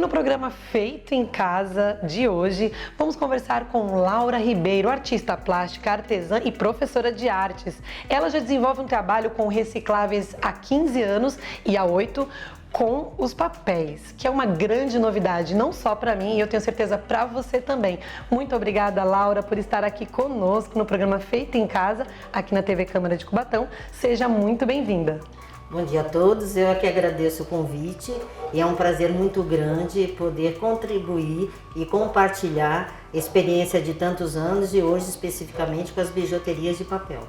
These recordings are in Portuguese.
no programa Feito em Casa de hoje, vamos conversar com Laura Ribeiro, artista plástica, artesã e professora de artes. Ela já desenvolve um trabalho com recicláveis há 15 anos e há 8 com os papéis, que é uma grande novidade, não só para mim, e eu tenho certeza para você também. Muito obrigada, Laura, por estar aqui conosco no programa Feito em Casa, aqui na TV Câmara de Cubatão. Seja muito bem-vinda. Bom dia a todos, eu aqui agradeço o convite e é um prazer muito grande poder contribuir e compartilhar a experiência de tantos anos e hoje especificamente com as bijuterias de papel.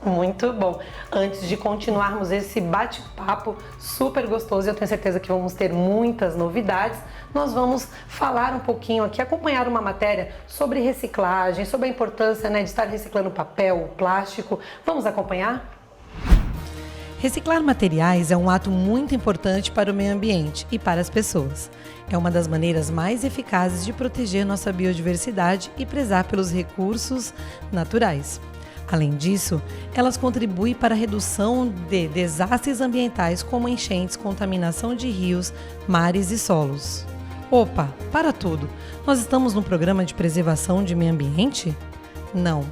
Muito bom. Antes de continuarmos esse bate-papo super gostoso, eu tenho certeza que vamos ter muitas novidades, nós vamos falar um pouquinho aqui, acompanhar uma matéria sobre reciclagem, sobre a importância, de estar reciclando papel, plástico. Vamos acompanhar? Reciclar materiais é um ato muito importante para o meio ambiente e para as pessoas. É uma das maneiras mais eficazes de proteger nossa biodiversidade e prezar pelos recursos naturais. Além disso, elas contribuem para a redução de desastres ambientais como enchentes, contaminação de rios, mares e solos. Opa, para tudo! Nós estamos num programa de preservação de meio ambiente? Não.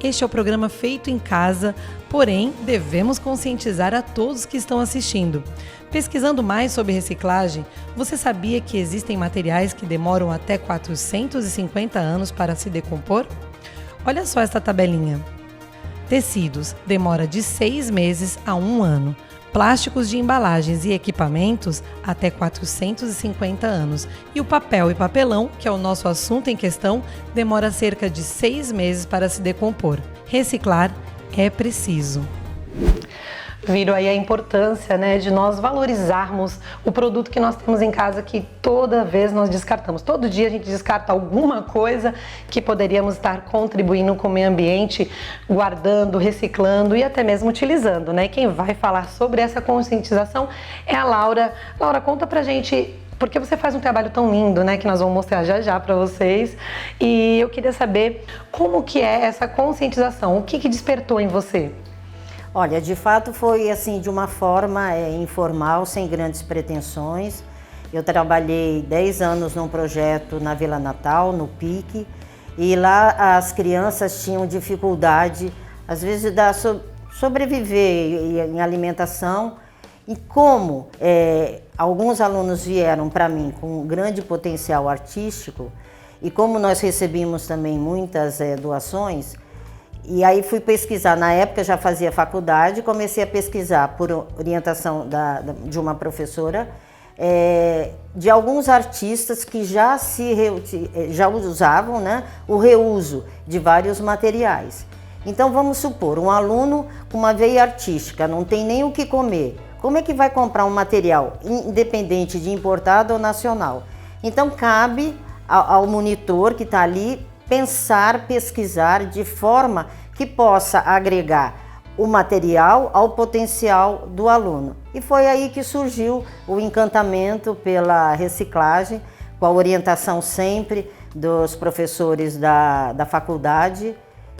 Este é o programa Feito em Casa, porém, devemos conscientizar a todos que estão assistindo. Pesquisando mais sobre reciclagem, você sabia que existem materiais que demoram até 450 anos para se decompor? Olha só esta tabelinha. Tecidos demora de 6 meses a 1 ano. Plásticos de embalagens e equipamentos até 450 anos. E o papel e papelão, que é o nosso assunto em questão, demora cerca de 6 meses para se decompor. Reciclar é preciso. Viram aí a importância, de nós valorizarmos o produto que nós temos em casa, que toda vez nós descartamos. Todo dia a gente descarta alguma coisa que poderíamos estar contribuindo com o meio ambiente, guardando, reciclando e até mesmo utilizando, Quem vai falar sobre essa conscientização é a Laura. Laura, conta pra gente, porque você faz um trabalho tão lindo, que nós vamos mostrar já já para vocês. E eu queria saber como que é essa conscientização, o que despertou em você? Olha, de fato foi assim de uma forma informal, sem grandes pretensões. Eu trabalhei 10 anos num projeto na Vila Natal, no PIC, e lá as crianças tinham dificuldade, às vezes, de sobreviver em alimentação. E como alguns alunos vieram para mim com um grande potencial artístico, e como nós recebemos também muitas doações, e aí fui pesquisar, na época já fazia faculdade, comecei a pesquisar por orientação de uma professora, de alguns artistas que já usavam o reuso de vários materiais. Então vamos supor, um aluno com uma veia artística, não tem nem o que comer, como é que vai comprar um material independente de importado ou nacional? Então cabe ao monitor que está ali pensar, pesquisar de forma que possa agregar o material ao potencial do aluno. E foi aí que surgiu o encantamento pela reciclagem, com a orientação sempre dos professores da faculdade.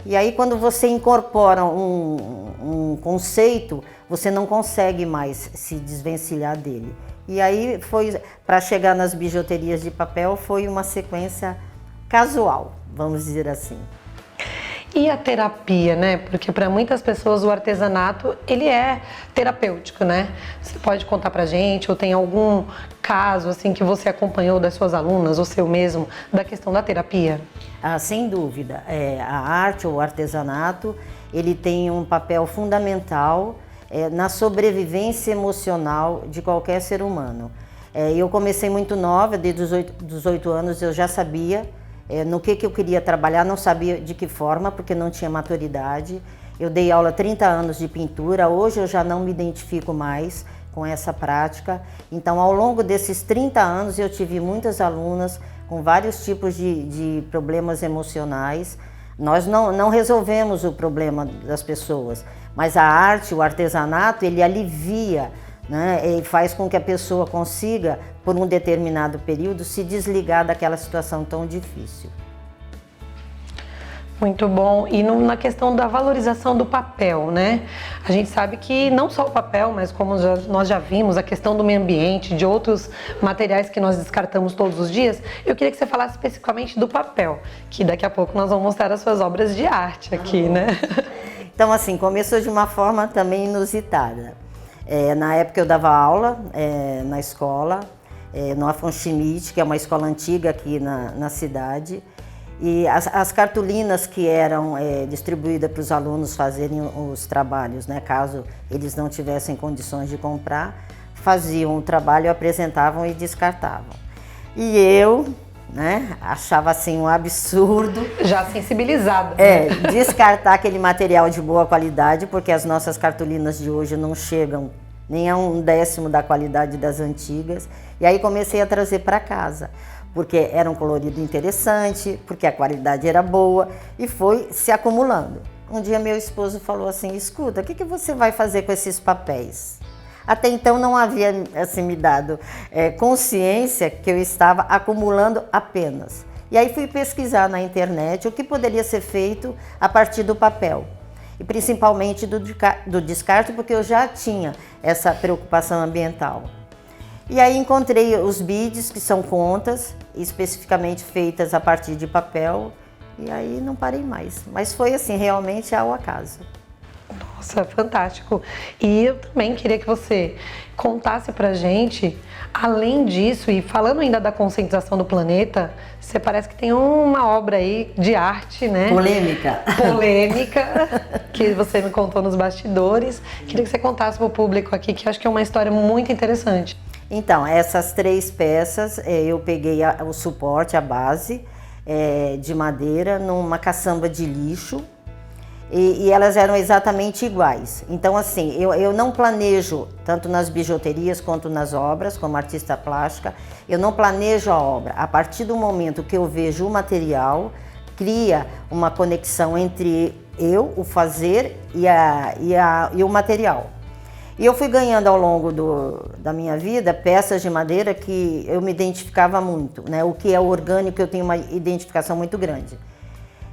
E aí quando você incorpora um conceito, você não consegue mais se desvencilhar dele. E aí foi, para chegar nas bijuterias de papel, foi uma sequência casual, vamos dizer assim. E a terapia, Porque para muitas pessoas o artesanato, ele é terapêutico, Você pode contar pra gente, ou tem algum caso assim que você acompanhou das suas alunas, ou seu mesmo, da questão da terapia? Ah, sem dúvida. A arte ou o artesanato, ele tem um papel fundamental na sobrevivência emocional de qualquer ser humano. Eu comecei muito nova, desde os 18 anos eu já sabia no que eu queria trabalhar, não sabia de que forma, porque não tinha maturidade. Eu dei aula 30 anos de pintura, hoje eu já não me identifico mais com essa prática. Então, ao longo desses 30 anos, eu tive muitas alunas com vários tipos de problemas emocionais. Nós não resolvemos o problema das pessoas, mas a arte, o artesanato, ele alivia, e faz com que a pessoa consiga, por um determinado período, se desligar daquela situação tão difícil. Muito bom. E na questão da valorização do papel, né? A gente sabe que não só o papel, mas como nós já vimos, a questão do meio ambiente, de outros materiais que nós descartamos todos os dias, eu queria que você falasse especificamente do papel, que daqui a pouco nós vamos mostrar as suas obras de arte aqui, né? Então, assim, começou de uma forma também inusitada. Na época eu dava aula na escola, no Afonso Schmidt, que é uma escola antiga aqui na cidade. E as cartolinas que eram distribuídas para os alunos fazerem os trabalhos, né, caso eles não tivessem condições de comprar, faziam o trabalho, apresentavam e descartavam. E eu, né, achava assim um absurdo. Já sensibilizada. Descartar aquele material de boa qualidade, porque as nossas cartolinas de hoje não chegam nem a 1/10 da qualidade das antigas. E aí comecei a trazer para casa, porque era um colorido interessante, porque a qualidade era boa e foi se acumulando. Um dia meu esposo falou assim, escuta, o que você vai fazer com esses papéis? Até então não havia assim, me dado consciência que eu estava acumulando apenas. E aí fui pesquisar na internet o que poderia ser feito a partir do papel. E principalmente do descarte, porque eu já tinha essa preocupação ambiental. E aí encontrei os beads, que são contas, especificamente feitas a partir de papel, e aí não parei mais. Mas foi assim, realmente ao acaso. Nossa, fantástico. E eu também queria que você contasse pra gente, além disso, e falando ainda da conscientização do planeta, você parece que tem uma obra aí de arte, né? Polêmica. Polêmica, que você me contou nos bastidores. Queria que você contasse pro público aqui, que eu acho que é uma história muito interessante. Então, essas 3 peças, eu peguei o suporte, a base de madeira, numa caçamba de lixo, e elas eram exatamente iguais. Então, assim, eu não planejo, tanto nas bijuterias quanto nas obras, como artista plástica, eu não planejo a obra. A partir do momento que eu vejo o material, cria uma conexão entre eu, o fazer, e o material. E eu fui ganhando ao longo da minha vida peças de madeira que eu me identificava muito, né? O que é orgânico eu tenho uma identificação muito grande.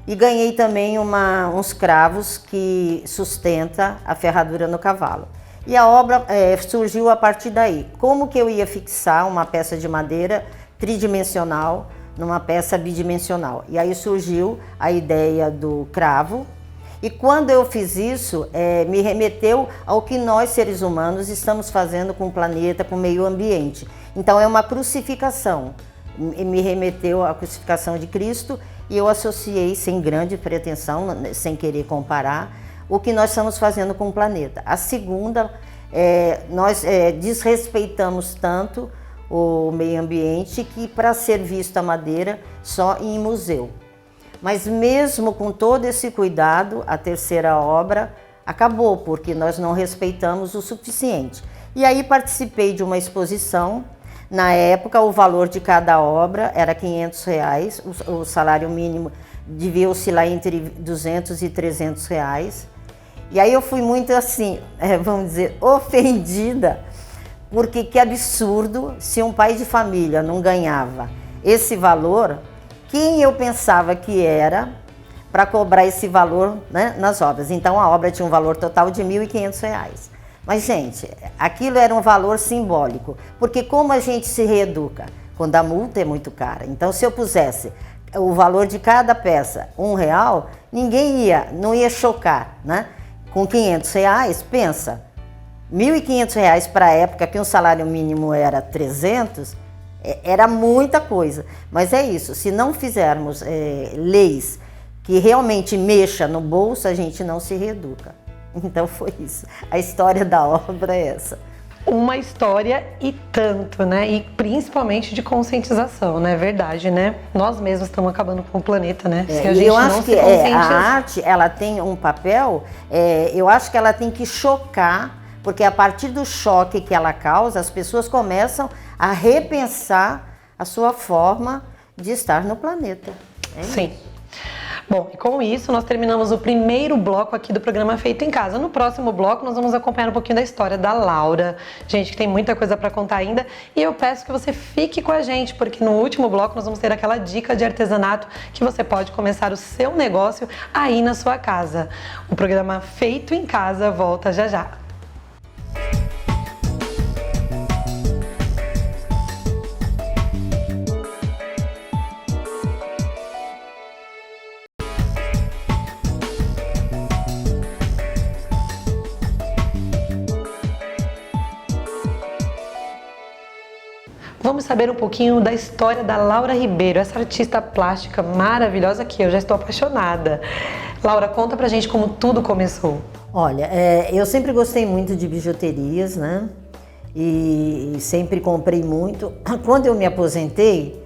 E ganhei também uns cravos que sustenta a ferradura no cavalo. E a obra surgiu a partir daí. Como que eu ia fixar uma peça de madeira tridimensional numa peça bidimensional? E aí surgiu a ideia do cravo. E quando eu fiz isso, me remeteu ao que nós, seres humanos, estamos fazendo com o planeta, com o meio ambiente. Então é uma crucificação, me remeteu à crucificação de Cristo e eu associei, sem grande pretensão, sem querer comparar, o que nós estamos fazendo com o planeta. A segunda, nós desrespeitamos tanto o meio ambiente que para ser vista a madeira só em museu. Mas mesmo com todo esse cuidado, a terceira obra acabou, porque nós não respeitamos o suficiente. E aí participei de uma exposição. Na época, o valor de cada obra era R$500, o salário mínimo devia oscilar entre R$200 e R$300. E aí eu fui muito assim, vamos dizer, ofendida, porque que absurdo se um pai de família não ganhava esse valor, quem eu pensava que era para cobrar esse valor, né, nas obras. Então a obra tinha um valor total de R$1.500. Mas, gente, aquilo era um valor simbólico, porque como a gente se reeduca? Quando a multa é muito cara. Então, se eu pusesse o valor de cada peça R$1, ninguém não ia chocar, né? Com R$500, pensa, R$1.500 para a época que um salário mínimo era 300, era muita coisa. Mas é isso, se não fizermos leis que realmente mexa no bolso, a gente não se reeduca. Então foi isso. A história da obra é essa. Uma história e tanto, né? E principalmente de conscientização, né? Verdade, né? Nós mesmos estamos acabando com o planeta, né? Se a gente eu acho que a arte, ela tem um papel, eu acho que ela tem que chocar, porque a partir do choque que ela causa, as pessoas começam a repensar a sua forma de estar no planeta. Sim. Bom, e com isso nós terminamos o primeiro bloco aqui do programa Feito em Casa. No próximo bloco nós vamos acompanhar um pouquinho da história da Laura. Gente, que tem muita coisa para contar ainda, e eu peço que você fique com a gente, porque no último bloco nós vamos ter aquela dica de artesanato que você pode começar o seu negócio aí na sua casa. O programa Feito em Casa volta já já. Vamos saber um pouquinho da história da Laura Ribeiro, essa artista plástica maravilhosa que eu já estou apaixonada. Laura, conta pra gente como tudo começou. Olha, eu sempre gostei muito de bijuterias, né? E sempre comprei muito. Quando eu me aposentei,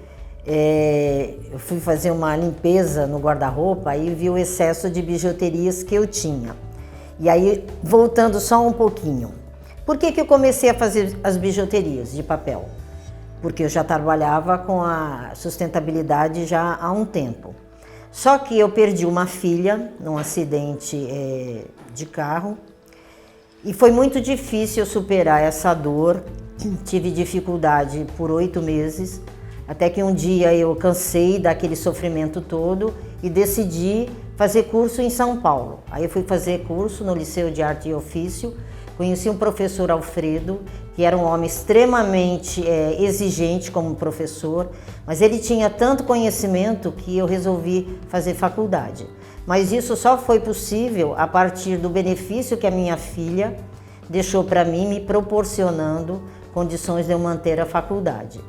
eu fui fazer uma limpeza no guarda-roupa e vi o excesso de bijuterias que eu tinha. E aí, voltando só um pouquinho, por que eu comecei a fazer as bijuterias de papel? Porque eu já trabalhava com a sustentabilidade já há um tempo. Só que eu perdi uma filha num acidente de carro e foi muito difícil superar essa dor. Tive dificuldade por 8 meses, até que um dia eu cansei daquele sofrimento todo e decidi fazer curso em São Paulo. Aí eu fui fazer curso no Liceu de Arte e Ofício, conheci um professor Alfredo, que era um homem extremamente exigente como professor, mas ele tinha tanto conhecimento que eu resolvi fazer faculdade. Mas isso só foi possível a partir do benefício que a minha filha deixou para mim, me proporcionando condições de eu manter a faculdade.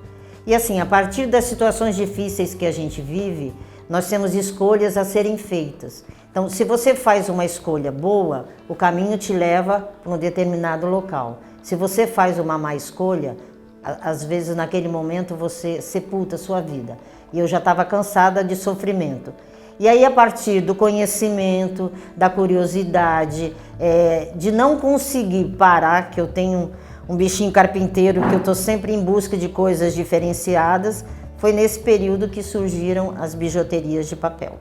E assim, a partir das situações difíceis que a gente vive, nós temos escolhas a serem feitas. Então, se você faz uma escolha boa, o caminho te leva para um determinado local. Se você faz uma má escolha, às vezes naquele momento você sepulta a sua vida. E eu já estava cansada de sofrimento. E aí, a partir do conhecimento, da curiosidade, de não conseguir parar, que eu tenho um bichinho carpinteiro, que eu estou sempre em busca de coisas diferenciadas, foi nesse período que surgiram as bijuterias de papel.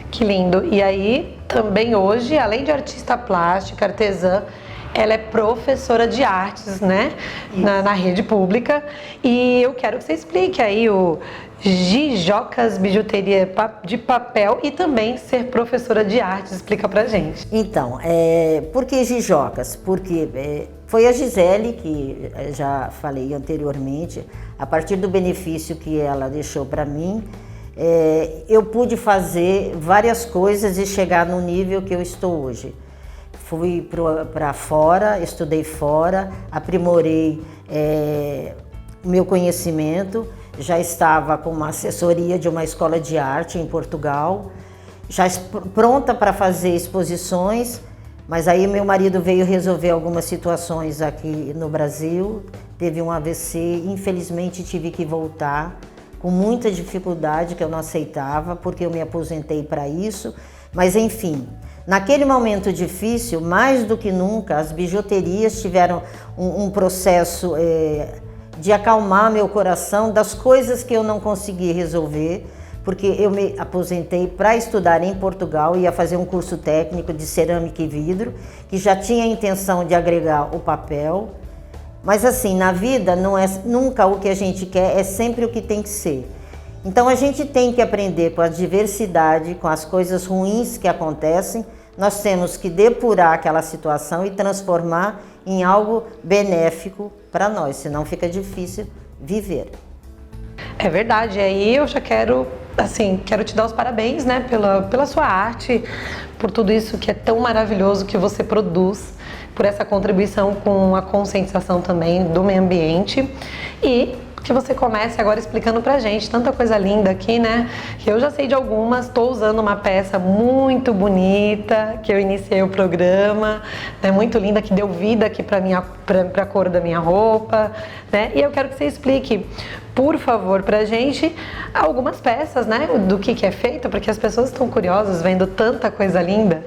Que lindo! E aí, também hoje, além de artista plástica, artesã, ela é professora de artes, né? Na rede pública. E eu quero que você explique aí o Gijocas Bijuteria de Papel e também ser professora de artes. Explica pra gente. Então, por que Gijocas? Porque foi a Gisele, que já falei anteriormente, a partir do benefício que ela deixou para mim, eu pude fazer várias coisas e chegar no nível que eu estou hoje. Fui para fora, estudei fora, aprimorei o meu conhecimento, já estava com uma assessoria de uma escola de arte em Portugal, já pronta para fazer exposições, mas aí meu marido veio resolver algumas situações aqui no Brasil, teve um AVC, infelizmente tive que voltar, com muita dificuldade que eu não aceitava, porque eu me aposentei para isso, mas enfim. Naquele momento difícil, mais do que nunca, as bijuterias tiveram um processo de acalmar meu coração das coisas que eu não consegui resolver, porque eu me aposentei para estudar em Portugal, ia fazer um curso técnico de cerâmica e vidro, que já tinha a intenção de agregar o papel, mas assim, na vida não é nunca o que a gente quer, é sempre o que tem que ser. Então a gente tem que aprender com a diversidade, com as coisas ruins que acontecem, nós temos que depurar aquela situação e transformar em algo benéfico para nós, senão fica difícil viver. É verdade, e aí eu já quero te dar os parabéns, né, pela sua arte, por tudo isso que é tão maravilhoso que você produz, por essa contribuição com a conscientização também do meio ambiente e que você comece agora explicando pra gente tanta coisa linda aqui, né? Que eu já sei de algumas, tô usando uma peça muito bonita, que eu iniciei o programa, né? Muito linda, que deu vida aqui pra cor da minha roupa, né? E eu quero que você explique, por favor, pra gente algumas peças, né? Do que é feito, porque as pessoas estão curiosas vendo tanta coisa linda.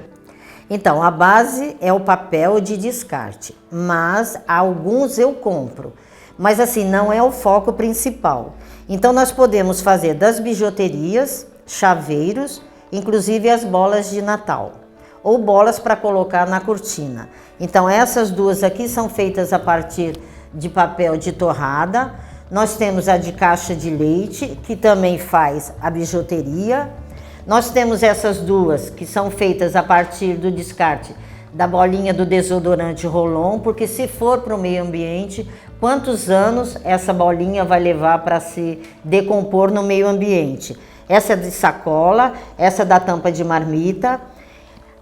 Então, a base é o papel de descarte, mas alguns eu compro. Mas assim, não é o foco principal. Então nós podemos fazer das bijuterias, chaveiros inclusive as bolas de Natal, ou bolas para colocar na cortina. Então essas duas aqui são feitas a partir de papel de torrada. Nós temos a de caixa de leite, que também faz a bijuteria. Nós temos essas duas que são feitas a partir do descarte da bolinha do desodorante Rolon, porque se for para o meio ambiente, quantos anos essa bolinha vai levar para se decompor no meio ambiente? Essa é de sacola, essa da tampa de marmita.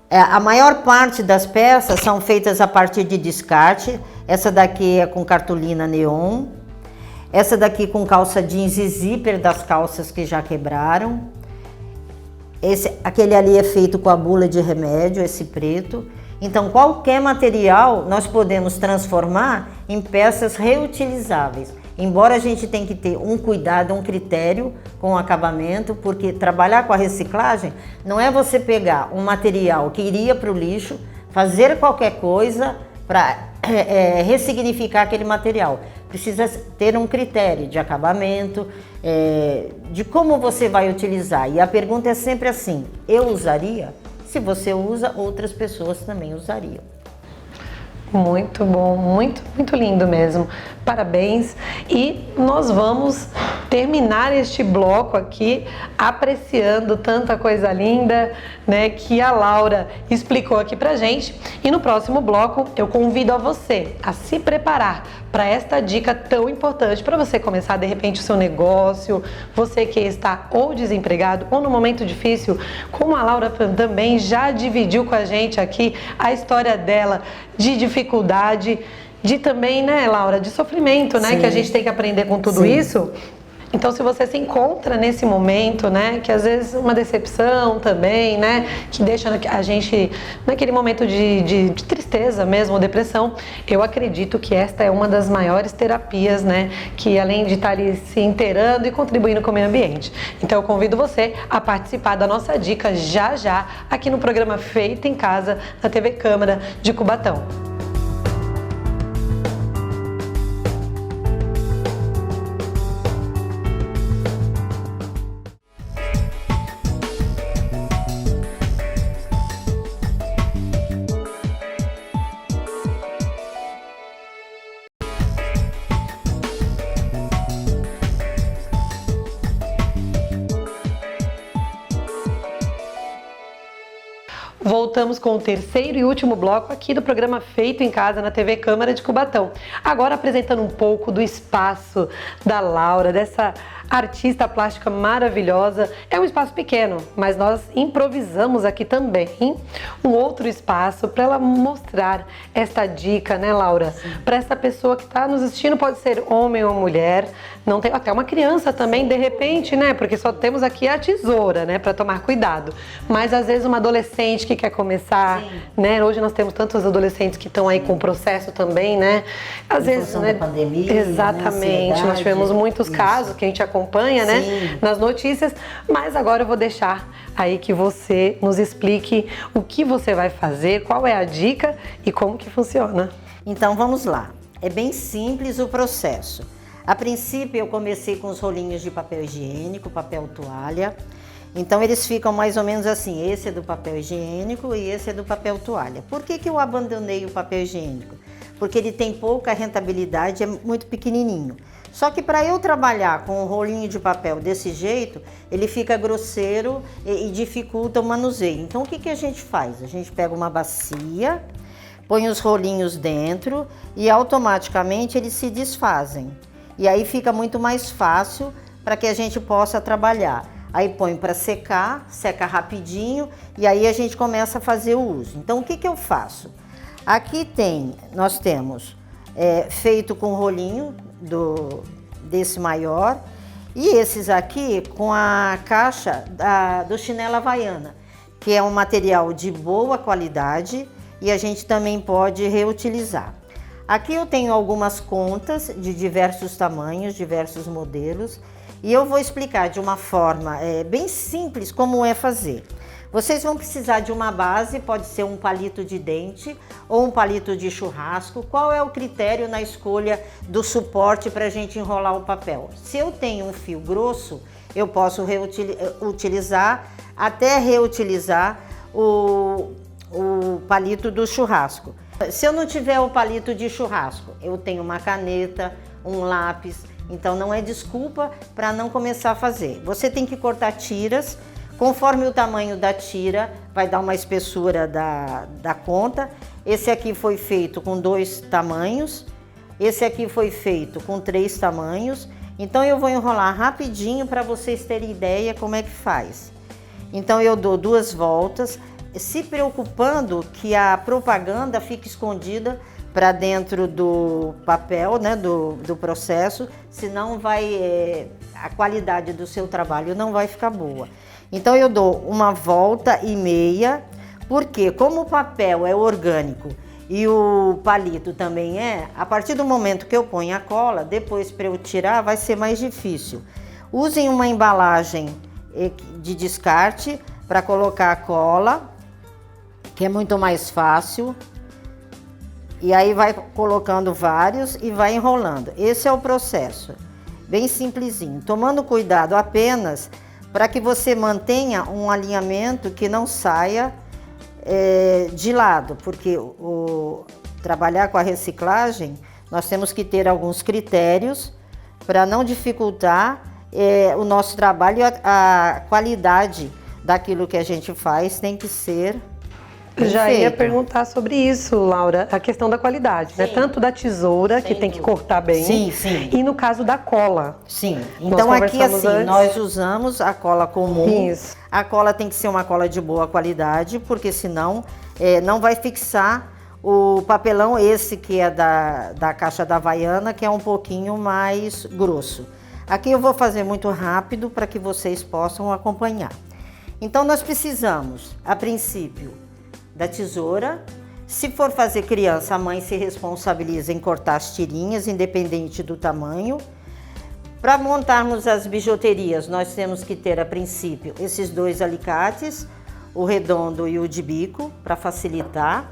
A maior parte das peças são feitas a partir de descarte. Essa daqui é com cartolina neon. Essa daqui com calça jeans e zíper das calças que já quebraram. Aquele ali é feito com a bula de remédio, esse preto. Então, qualquer material nós podemos transformar em peças reutilizáveis. Embora a gente tenha que ter um cuidado, um critério com o acabamento, porque trabalhar com a reciclagem não é você pegar um material que iria para o lixo, fazer qualquer coisa para ressignificar aquele material. Precisa ter um critério de acabamento, de como você vai utilizar. E a pergunta é sempre assim: eu usaria? Se você usa, outras pessoas também usariam. Muito bom, muito, muito lindo mesmo. Parabéns. E nós vamos terminar este bloco aqui apreciando tanta coisa linda, né, que a Laura explicou aqui pra gente. E no próximo bloco eu convido a você a se preparar para esta dica tão importante para você começar de repente o seu negócio, você que está ou desempregado ou no momento difícil, como a Laura também já dividiu com a gente aqui a história dela de dificuldade, de também, né, Laura, de sofrimento, né, Sim. Que a gente tem que aprender com tudo Sim. isso. Então, se você se encontra nesse momento, né, que às vezes uma decepção também, né, que deixa a gente naquele momento de tristeza mesmo, ou depressão, eu acredito que esta é uma das maiores terapias, né, que além de estar ali se inteirando e contribuindo com o meio ambiente. Então, eu convido você a participar da nossa dica já já aqui no programa Feito em Casa, na TV Câmara de Cubatão. Voltamos com o terceiro e último bloco aqui do programa Feito em Casa na TV Câmara de Cubatão. Agora apresentando um pouco do espaço da Laura, dessa artista plástica maravilhosa. É um espaço pequeno, mas nós improvisamos aqui também um outro espaço para ela mostrar esta dica, né, Laura? Para essa pessoa que está nos assistindo, pode ser homem ou mulher, não tem até uma criança também, de repente, né? Porque só temos aqui a tesoura, né, para tomar cuidado. Mas às vezes uma adolescente que quer começar, né? Hoje nós temos tantos adolescentes que estão aí com processo também, né? Às vezes, né? Da pandemia, exatamente. Nós tivemos muitos casos que a gente acompanha, né, nas notícias, mas agora eu vou deixar aí que você nos explique o que você vai fazer, qual é a dica e como que funciona. Então vamos lá. É bem simples o processo. A princípio eu comecei com os rolinhos de papel higiênico, papel toalha. Então eles ficam mais ou menos assim, esse é do papel higiênico e esse é do papel toalha. Por que eu abandonei o papel higiênico? Porque ele tem pouca rentabilidade, é muito pequenininho. Só que para eu trabalhar com um rolinho de papel desse jeito, ele fica grosseiro e dificulta o manuseio. Então o que a gente faz? A gente pega uma bacia, põe os rolinhos dentro e automaticamente eles se desfazem. E aí fica muito mais fácil para que a gente possa trabalhar. Aí põe para secar, seca rapidinho e aí a gente começa a fazer o uso. Então o que eu faço? Aqui nós temos feito com rolinho desse maior e esses aqui com a caixa do chinelo havaiana, que é um material de boa qualidade e a gente também pode reutilizar. Aqui eu tenho algumas contas de diversos tamanhos, diversos modelos e eu vou explicar de uma forma bem simples como é fazer. Vocês vão precisar de uma base, pode ser um palito de dente ou um palito de churrasco. Qual é o critério na escolha do suporte para a gente enrolar o papel? Se eu tenho um fio grosso, eu posso utilizar, até reutilizar o palito do churrasco. Se eu não tiver o palito de churrasco, eu tenho uma caneta, um lápis, então não é desculpa para não começar a fazer. Você tem que cortar tiras, conforme o tamanho da tira, vai dar uma espessura da conta. Esse aqui foi feito com 2 tamanhos, esse aqui foi feito com 3 tamanhos. Então eu vou enrolar rapidinho para vocês terem ideia como é que faz. Então eu dou 2 voltas, se preocupando que a propaganda fique escondida para dentro do papel, né, do processo, senão a qualidade do seu trabalho não vai ficar boa. Então eu dou 1,5 voltas, porque como o papel é orgânico e o palito também a partir do momento que eu ponho a cola, depois para eu tirar vai ser mais difícil. Usem uma embalagem de descarte para colocar a cola, que é muito mais fácil. E aí vai colocando vários e vai enrolando. Esse é o processo, bem simplesinho, tomando cuidado apenas para que você mantenha um alinhamento que não saia de lado, porque trabalhar com a reciclagem, nós temos que ter alguns critérios para não dificultar o nosso trabalho. A qualidade daquilo que a gente faz tem que ser Já ia perguntar sobre isso, Laura, a questão da qualidade, né? Tanto da tesoura, que tem que cortar bem, sim. E no caso da cola. Sim, então aqui assim, nós usamos a cola comum. Isso. A cola tem que ser uma cola de boa qualidade, porque senão não vai fixar o papelão esse que é da caixa da Havaiana, que é um pouquinho mais grosso. Aqui eu vou fazer muito rápido para que vocês possam acompanhar. Então nós precisamos, a princípio, da tesoura. Se for fazer criança, a mãe se responsabiliza em cortar as tirinhas, independente do tamanho. Para montarmos as bijuterias, nós temos que ter, a princípio, esses 2 alicates, o redondo e o de bico, para facilitar.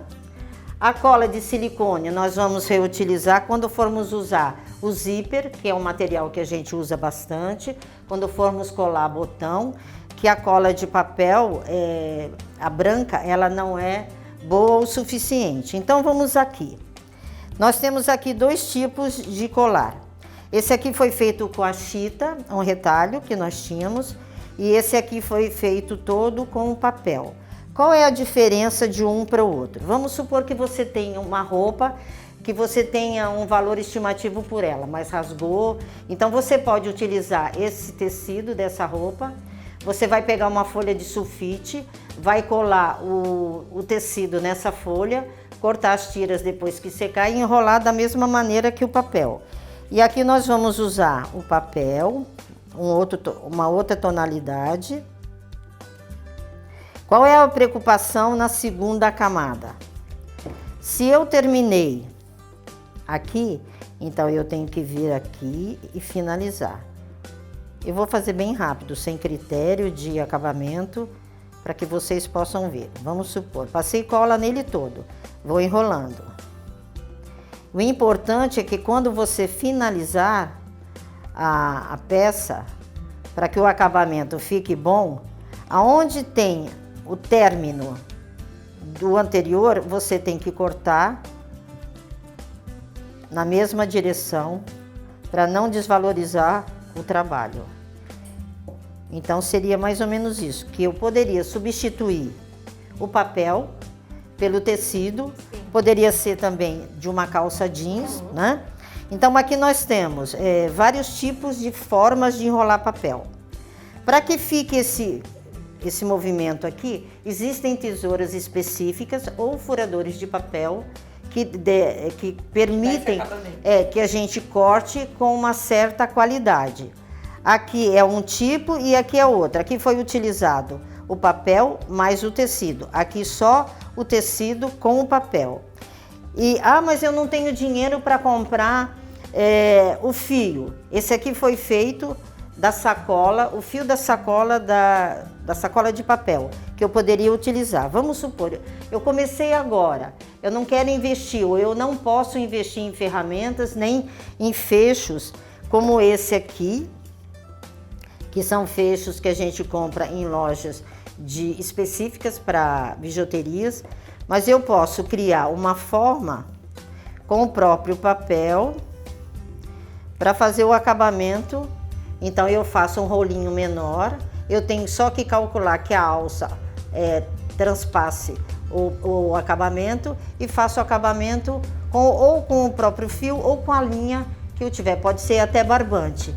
A cola de silicone nós vamos reutilizar quando formos usar o zíper, que é um material que a gente usa bastante, quando formos colar botão, que a cola de papel, a branca, ela não é boa o suficiente. Então vamos aqui. Nós temos aqui 2 tipos de colar. Esse aqui foi feito com a chita, um retalho que nós tínhamos, e esse aqui foi feito todo com o papel. Qual é a diferença de um para o outro? Vamos supor que você tenha uma roupa que você tenha um valor estimativo por ela, mas rasgou. Então você pode utilizar esse tecido dessa roupa. Você vai pegar uma folha de sulfite, vai colar o tecido nessa folha, cortar as tiras depois que secar e enrolar da mesma maneira que o papel. E aqui nós vamos usar o papel, uma outra tonalidade. Qual é a preocupação na segunda camada? Se eu terminei aqui, então eu tenho que vir aqui e finalizar. Eu vou fazer bem rápido, sem critério de acabamento, para que vocês possam ver. Vamos supor, passei cola nele todo, vou enrolando. O importante é que quando você finalizar a peça, para que o acabamento fique bom, aonde tem o término do anterior, você tem que cortar na mesma direção, para não desvalorizar o trabalho. Então seria mais ou menos isso, que eu poderia substituir o papel pelo tecido, poderia ser também de uma calça jeans, né? Então aqui nós temos vários tipos de formas de enrolar papel. Para que fique esse movimento aqui, existem tesouras específicas ou furadores de papel que permitem que a gente corte com uma certa qualidade. Aqui é um tipo e aqui é outro. Aqui foi utilizado o papel mais o tecido. Aqui só o tecido com o papel. E, mas eu não tenho dinheiro para comprar o fio. Esse aqui foi feito da sacola, o fio da sacola sacola de papel, que eu poderia utilizar. Vamos supor, eu comecei agora, eu não quero investir, ou eu não posso investir em ferramentas, nem em fechos, como esse aqui, que são fechos que a gente compra em lojas específicas para bijuterias, mas eu posso criar uma forma com o próprio papel para fazer o acabamento. Então eu faço um rolinho menor, eu tenho só que calcular que a alça transpasse o acabamento e faço o acabamento ou com o próprio fio ou com a linha que eu tiver, pode ser até barbante.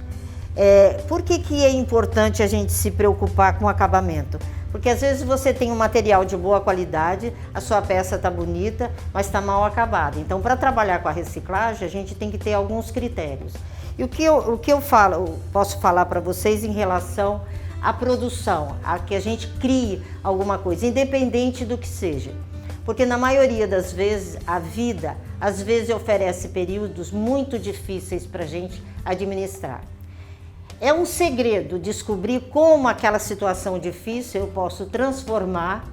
Por que é importante a gente se preocupar com o acabamento? Porque às vezes você tem um material de boa qualidade, a sua peça está bonita, mas está mal acabada. Então, para trabalhar com a reciclagem, a gente tem que ter alguns critérios. E o que eu posso falar para vocês em relação à produção, a que a gente crie alguma coisa, independente do que seja. Porque na maioria das vezes, a vida, às vezes, oferece períodos muito difíceis para a gente administrar. É um segredo descobrir como aquela situação difícil eu posso transformar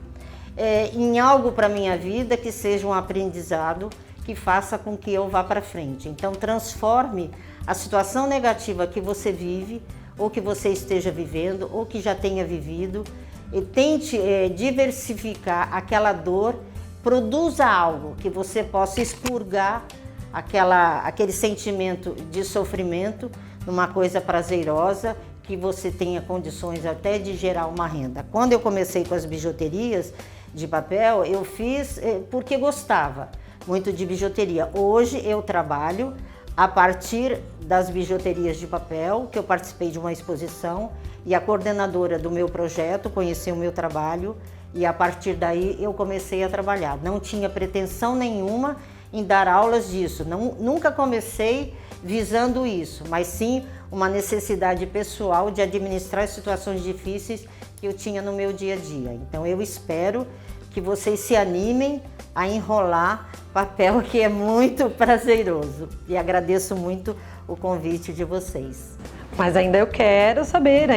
em algo para a minha vida que seja um aprendizado, que faça com que eu vá para frente. Então, transforme a situação negativa que você vive, ou que você esteja vivendo, ou que já tenha vivido, e tente diversificar aquela dor, produza algo que você possa expurgar aquele sentimento de sofrimento numa coisa prazerosa, que você tenha condições até de gerar uma renda. Quando eu comecei com as bijuterias de papel, eu fiz porque gostava muito de bijuteria. Hoje eu trabalho a partir das bijuterias de papel, que eu participei de uma exposição e a coordenadora do meu projeto conheceu o meu trabalho e a partir daí eu comecei a trabalhar. Não tinha pretensão nenhuma em dar aulas disso, nunca comecei visando isso, mas sim uma necessidade pessoal de administrar situações difíceis que eu tinha no meu dia a dia. Então eu espero que vocês se animem a enrolar papel, que é muito prazeroso, e agradeço muito o convite de vocês. Mas ainda eu quero saber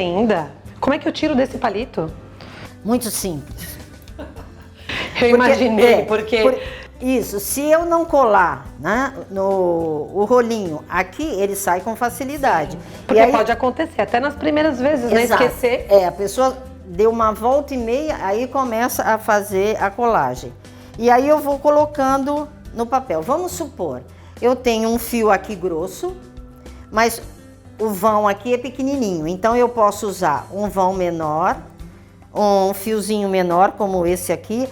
como é que eu tiro desse palito? Muito simples. Imaginei, porque... Isso, se eu não colar, né, o rolinho aqui, ele sai com facilidade. Porque aí, pode acontecer, até nas primeiras vezes, né? Esquecer. A pessoa deu uma volta e meia, aí começa a fazer a colagem. E aí eu vou colocando no papel. Vamos supor, eu tenho um fio aqui grosso, mas o vão aqui é pequenininho. Então eu posso usar um vão menor, um fiozinho menor, como esse aqui.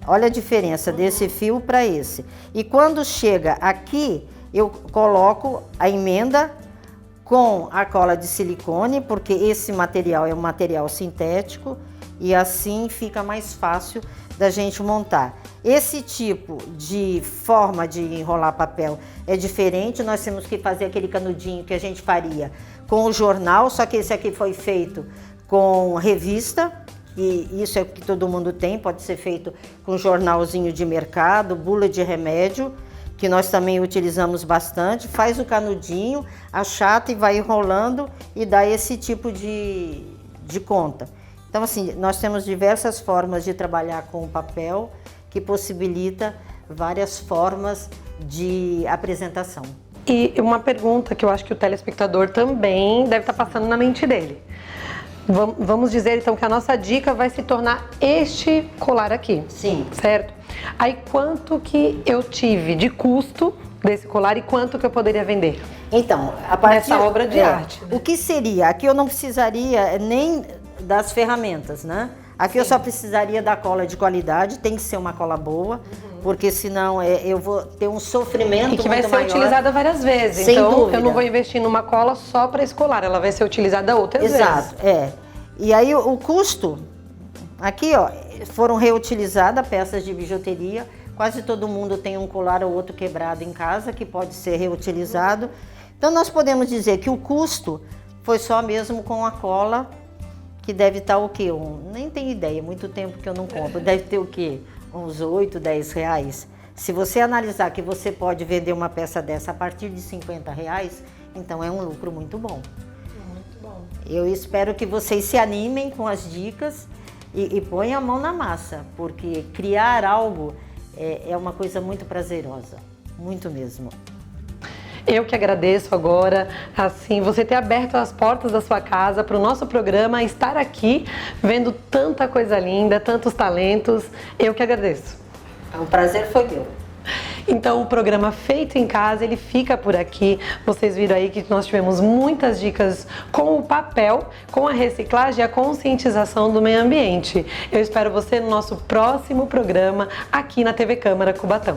Olha a diferença desse fio para esse. E quando chega aqui, eu coloco a emenda com a cola de silicone, porque esse material é um material sintético e assim fica mais fácil da gente montar. Esse tipo de forma de enrolar papel é diferente, nós temos que fazer aquele canudinho que a gente faria com o jornal, só que esse aqui foi feito com revista, e isso é o que todo mundo tem, pode ser feito com jornalzinho de mercado, bula de remédio, que nós também utilizamos bastante, faz o canudinho, achata e vai enrolando e dá esse tipo de conta. Então assim, nós temos diversas formas de trabalhar com o papel, que possibilita várias formas de apresentação. E uma pergunta que eu acho que o telespectador também deve estar passando na mente dele. Vamos dizer então que a nossa dica vai se tornar este colar aqui. Sim. Certo? Aí quanto que eu tive de custo desse colar e quanto que eu poderia vender? Então, a partir dessa obra de arte. O que seria? Aqui eu não precisaria nem das ferramentas, né? Aqui eu só precisaria da cola de qualidade, tem que ser uma cola boa, porque senão eu vou ter um sofrimento muito maior. E que vai ser utilizada várias vezes, sem então dúvida. Eu não vou investir numa cola só para esse colar, ela vai ser utilizada outras vezes. Exato, E aí o custo, aqui ó, foram reutilizadas peças de bijuteria, quase todo mundo tem um colar ou outro quebrado em casa que pode ser reutilizado. Então nós podemos dizer que o custo foi só mesmo com a cola, que deve estar o quê? Nem tenho ideia, muito tempo que eu não compro, deve ter o quê? Uns 8, 10 reais. Se você analisar que você pode vender uma peça dessa a partir de 50 reais, então é um lucro muito bom. Muito bom. Eu espero que vocês se animem com as dicas e ponham a mão na massa, porque criar algo é uma coisa muito prazerosa, muito mesmo. Eu que agradeço agora, assim, você ter aberto as portas da sua casa para o nosso programa, estar aqui vendo tanta coisa linda, tantos talentos. Eu que agradeço. O prazer foi meu. Então o programa Feito em Casa, ele fica por aqui. Vocês viram aí que nós tivemos muitas dicas com o papel, com a reciclagem e a conscientização do meio ambiente. Eu espero você no nosso próximo programa aqui na TV Câmara Cubatão.